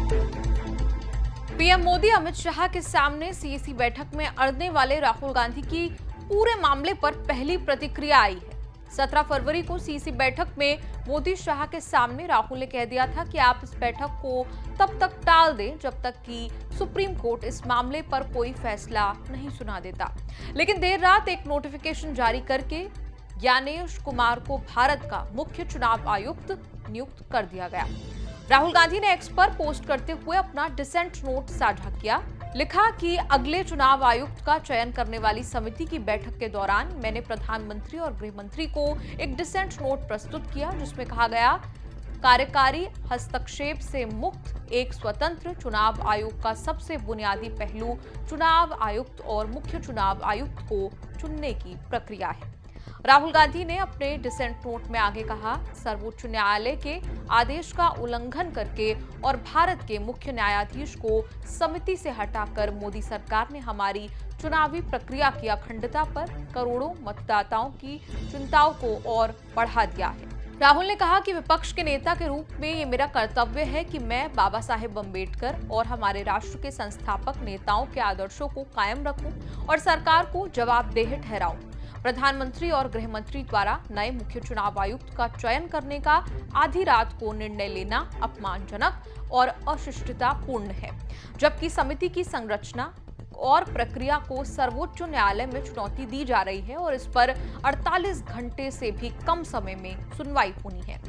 PM Modi Amit Shah के सामने CEC बैठक में अड़ने वाले राहुल गांधी की पूरे मामले पर पहली प्रतिक्रिया आई है। 17 फरवरी को सीईसी बैठक में मोदी शाह के सामने राहुल ने कह दिया था कि आप इस बैठक को तब तक टाल दें जब तक कि सुप्रीम कोर्ट इस मामले पर कोई फैसला नहीं सुना देता। लेकिन देर रात एक नोटिफिकेशन जारी करके ज्ञानेश कुमार को भारत का मुख्य चुनाव आयुक्त नियुक्त कर दिया गया। राहुल गांधी ने एक्स पर पोस्ट करते हुए अपना डिसेंट नोट साझा किया। लिखा कि अगले चुनाव आयुक्त का चयन करने वाली समिति की बैठक के दौरान मैंने प्रधानमंत्री और गृह मंत्री को एक डिसेंट नोट प्रस्तुत किया, जिसमें कहा गया कार्यकारी हस्तक्षेप से मुक्त एक स्वतंत्र चुनाव आयोग का सबसे बुनियादी पहलू चुनाव आयुक्त और मुख्य चुनाव आयुक्त को चुनने की प्रक्रिया है। राहुल गांधी ने अपने डिसेंट नोट में आगे कहा, सर्वोच्च न्यायालय के आदेश का उल्लंघन करके और भारत के मुख्य न्यायाधीश को समिति से हटाकर मोदी सरकार ने हमारी चुनावी प्रक्रिया की अखंडता पर करोड़ों मतदाताओं की चिंताओं को और बढ़ा दिया है। राहुल ने कहा कि विपक्ष के नेता के रूप में ये मेरा कर्तव्य है कि मैं बाबा साहेब अम्बेडकर और हमारे राष्ट्र के संस्थापक नेताओं के आदर्शों को कायम रखूं और सरकार को जवाबदेह ठहराऊं। प्रधानमंत्री और गृह मंत्री द्वारा नए मुख्य चुनाव आयुक्त का चयन करने का आधी रात को निर्णय लेना अपमानजनक और अशिष्टतापूर्ण है, जबकि समिति की संरचना और प्रक्रिया को सर्वोच्च न्यायालय में चुनौती दी जा रही है और इस पर 48 घंटे से भी कम समय में सुनवाई होनी है।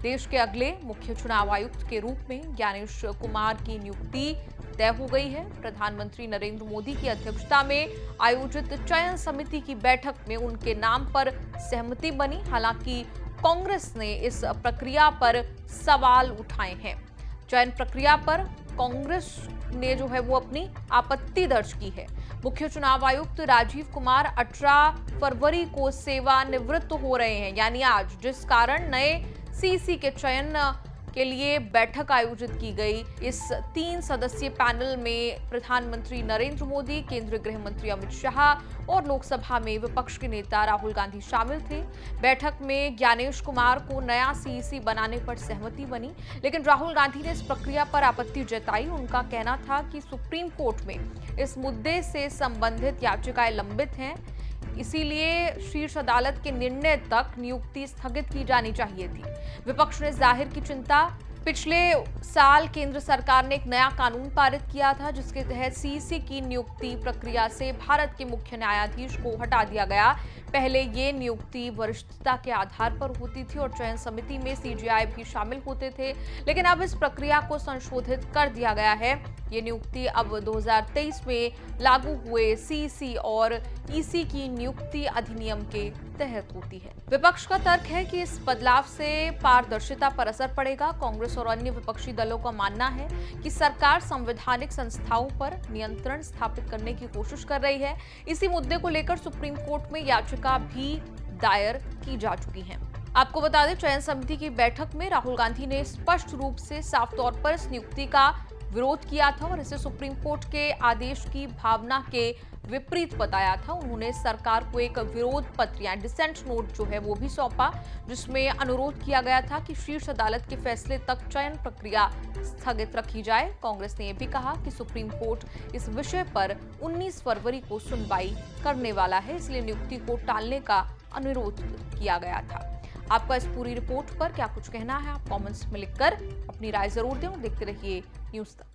देश के अगले मुख्य चुनाव आयुक्त के रूप में ज्ञानेश कुमार की नियुक्ति तय हो गई है। प्रधानमंत्री नरेंद्र मोदी की अध्यक्षता में आयोजित चयन समिति की बैठक में उनके नाम पर सहमति बनी। हालांकि कांग्रेस ने इस प्रक्रिया पर सवाल उठाए हैं। चयन प्रक्रिया पर कांग्रेस ने जो है वो अपनी आपत्ति दर्ज की है। मुख्य चुनाव आयुक्त राजीव कुमार 18 फरवरी को सेवानिवृत्त हो रहे हैं, यानी आज, जिस कारण नए सीईसी के चयन के लिए बैठक आयोजित की गई। इस 3 सदस्यीय पैनल में प्रधानमंत्री नरेंद्र मोदी, केंद्रीय गृह मंत्री अमित शाह और लोकसभा में विपक्ष के नेता राहुल गांधी शामिल थे। बैठक में ज्ञानेश कुमार को नया सीईसी बनाने पर सहमति बनी, लेकिन राहुल गांधी ने इस प्रक्रिया पर आपत्ति जताई। उनका कहना था कि सुप्रीम कोर्ट में इस मुद्दे से संबंधित याचिकाएं लंबित हैं, इसीलिए शीर्ष अदालत के निर्णय तक नियुक्ति स्थगित की जानी चाहिए थी। विपक्ष ने जाहिर की चिंता। पिछले साल केंद्र सरकार ने एक नया कानून पारित किया था, जिसके तहत सीईसी की नियुक्ति प्रक्रिया से भारत के मुख्य न्यायाधीश को हटा दिया गया। पहले ये नियुक्ति वरिष्ठता के आधार पर होती थी और चयन समिति में सीजीआई भी शामिल होते थे, लेकिन अब इस प्रक्रिया को संशोधित कर दिया गया है। ये नियुक्ति अब 2023 में लागू हुए सीईसी और ईसी की नियुक्ति अधिनियम के तहत होती है। विपक्ष का तर्क है कि इस बदलाव से पारदर्शिता पर असर पड़ेगा। कांग्रेस और अन्य विपक्षी दलों का मानना है कि सरकार संवैधानिक संस्थाओं पर नियंत्रण स्थापित करने की कोशिश कर रही है। इसी मुद्दे को लेकर सुप्रीम कोर्ट में याचिका भी दायर की जा चुकी है। आपको बता दें, चयन समिति की बैठक में राहुल गांधी ने स्पष्ट रूप से साफ तौर पर इस नियुक्ति का विरोध किया था और इसे सुप्रीम कोर्ट के आदेश की भावना के विपरीत बताया था। उन्होंने सरकार को एक विरोध पत्र या डिसेंट नोट जो है वो भी सौंपा, जिसमें अनुरोध किया गया था कि शीर्ष अदालत के फैसले तक चयन प्रक्रिया स्थगित रखी जाए। कांग्रेस ने यह भी कहा कि सुप्रीम कोर्ट इस विषय पर 19 फरवरी को सुनवाई करने वाला है, इसलिए नियुक्ति को टालने का अनुरोध किया गया था। आपका इस पूरी रिपोर्ट पर क्या कुछ कहना है, आप कमेंट्स में लिखकर अपनी राय जरूर दें और देखते रहिए न्यूज़ तक।